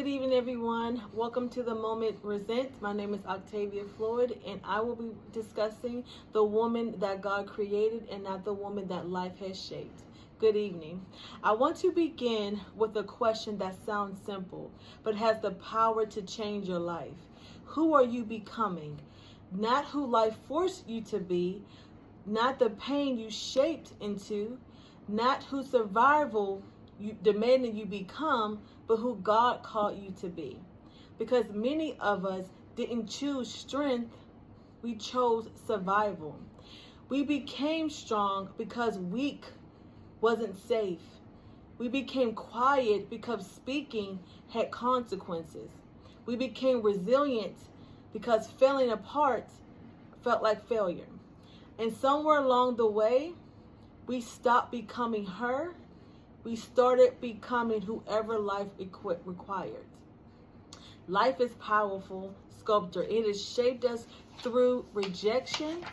Good evening, everyone. Welcome to the Moment Resent. My name is Octavia Floyd, and I will be discussing the woman that God created and not the woman that life has shaped. Good evening. I want to begin with a question that sounds simple, but has the power to change your life. Who are you becoming? Not who life forced you to be, not the pain you shaped into, not who survival you demanded you become, but who God called you to be. Because many of us didn't choose strength, we chose survival. We became strong because weak wasn't safe. We became quiet because speaking had consequences. We became resilient because falling apart felt like failure. And somewhere along the way, we stopped becoming her. We started becoming whoever life required. Life is powerful sculptor. It has shaped us through rejection,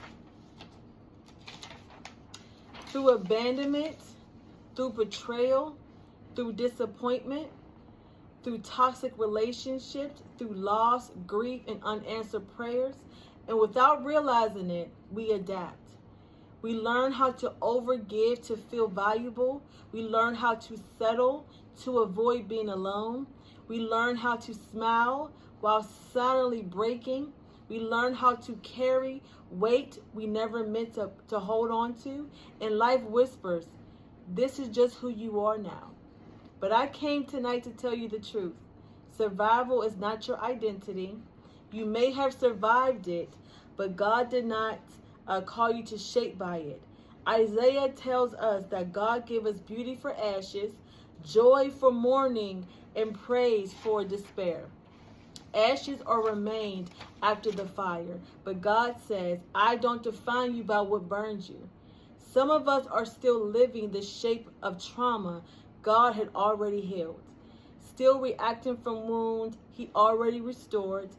through abandonment, through betrayal, through disappointment, through toxic relationships, through loss, grief, and unanswered prayers. And without realizing it, we adapt. We learn how to overgive to feel valuable. We learn how to settle to avoid being alone. We learn how to smile while silently breaking. We learn how to carry weight we never meant to hold on to. And life whispers, this is just who you are now. But I came tonight to tell you the truth. Survival is not your identity. You may have survived it, but God did not call you to shape by it. Isaiah tells us that God gave us beauty for ashes, joy for mourning, and praise for despair. Ashes are remained after the fire, but God says, I don't define you by what burns you. Some of us are still living the shape of trauma God had already healed, still reacting from wounds He already restored,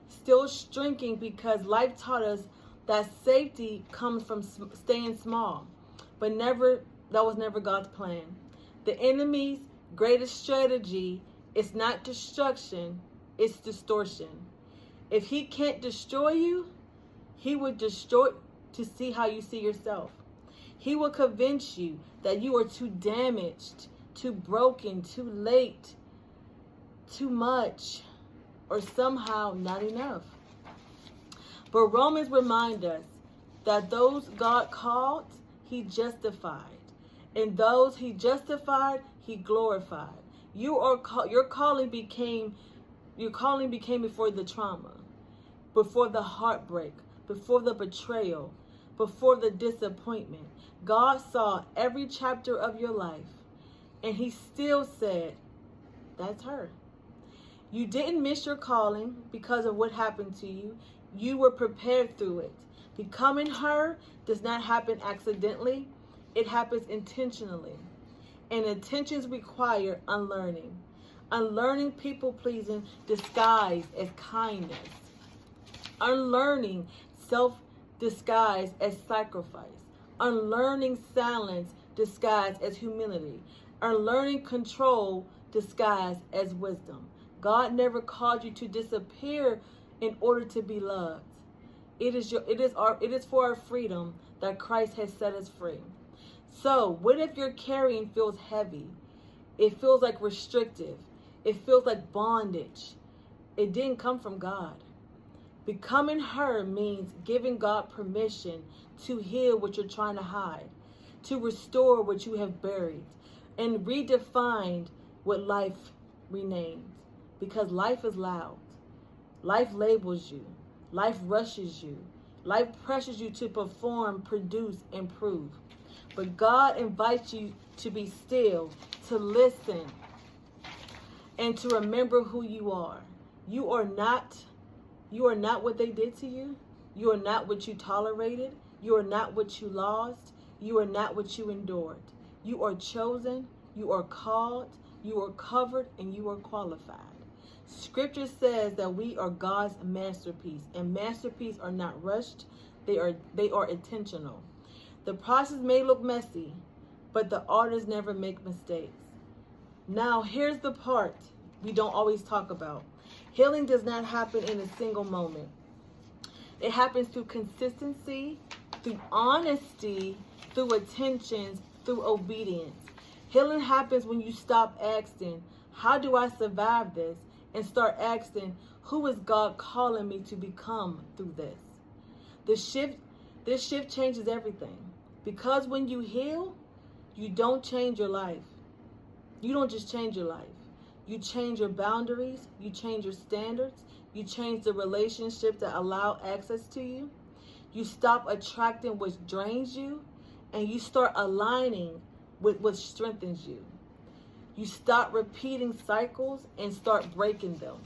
still shrinking because life taught us that safety comes from staying small, but that was never God's plan. The enemy's greatest strategy is not destruction, it's distortion. If he can't destroy you, he would distort to see how you see yourself. He will convince you that you are too damaged, too broken, too late, too much, or somehow not enough. But Romans remind us that those God called, He justified. And those He justified, He glorified. Your calling became before the trauma, before the heartbreak, before the betrayal, before the disappointment. God saw every chapter of your life, and He still said, that's her. You didn't miss your calling because of what happened to you. You were prepared through it. Becoming her does not happen accidentally. It happens intentionally. And intentions require unlearning. Unlearning people-pleasing disguised as kindness. Unlearning self-disguised as sacrifice. Unlearning silence disguised as humility. Unlearning control disguised as wisdom. God never called you to disappear in order to be loved. It is for our freedom that Christ has set us free. So, what if your carrying feels heavy? It feels like restrictive. It feels like bondage. It didn't come from God. Becoming her means giving God permission to heal what you're trying to hide, to restore what you have buried, and redefine what life renames. Because life is loud. Life labels you. Life rushes you. Life pressures you to perform, produce, and prove. But God invites you to be still, to listen, and to remember who you are. You are not what they did to you. You are not what you tolerated. You are not what you lost. You are not what you endured. You are chosen. You are called. You are covered, and you are qualified. Scripture says that we are God's masterpiece, and masterpieces are not rushed. They are intentional. The process may look messy, but the artists never make mistakes. Now, here's the part we don't always talk about. Healing does not happen in a single moment. It happens through consistency, through honesty, through attentions, through obedience. Healing happens when you stop asking, how do I survive this? And start asking, who is God calling me to become through this? This shift changes everything. Because when you heal, you don't change your life. You don't just change your life. You change your boundaries. You change your standards. You change the relationship that allow access to you. You stop attracting what drains you, and you start aligning with what strengthens you. You stop repeating cycles and start breaking them.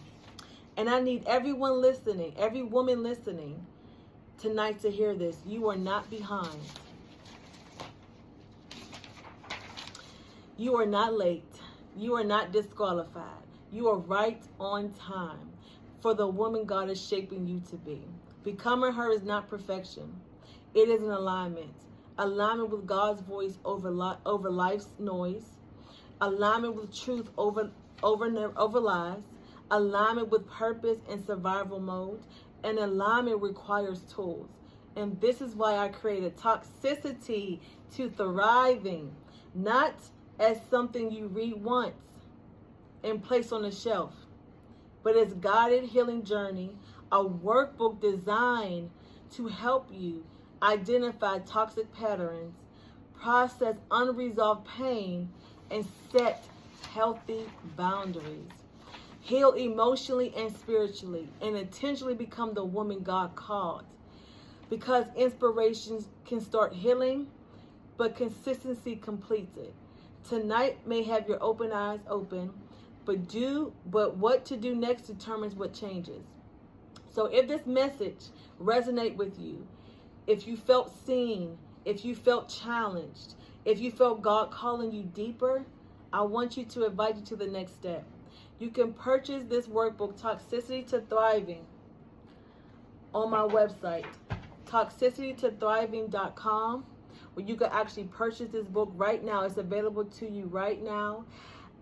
And I need everyone listening, every woman listening tonight to hear this. You are not behind. You are not late. You are not disqualified. You are right on time for the woman God is shaping you to be. Becoming her is not perfection. It is an alignment. Alignment with God's voice over life's noise. Alignment with truth over lies. Alignment with purpose and survival mode. And alignment requires tools. And this is why I created Toxicity to Thriving. Not as something you read once and place on a shelf, but as guided healing journey, a workbook designed to help you identify toxic patterns, process unresolved pain, and set healthy boundaries. Heal emotionally and spiritually, and intentionally become the woman God called. Because inspirations can start healing, but consistency completes it. Tonight may have your open eyes open, but what to do next determines what changes. So if this message resonates with you, if you felt seen, if you felt challenged, if you felt God calling you deeper, I want you to invite you to the next step. You can purchase this workbook, Toxicity to Thriving, on my website, toxicitytothriving.com, where you can actually purchase this book right now. It's available to you right now.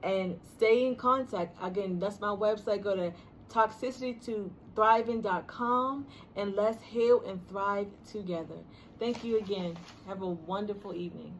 And stay in contact. Again, that's my website. Go to toxicitytothriving.com, and let's heal and thrive together. Thank you again. Have a wonderful evening.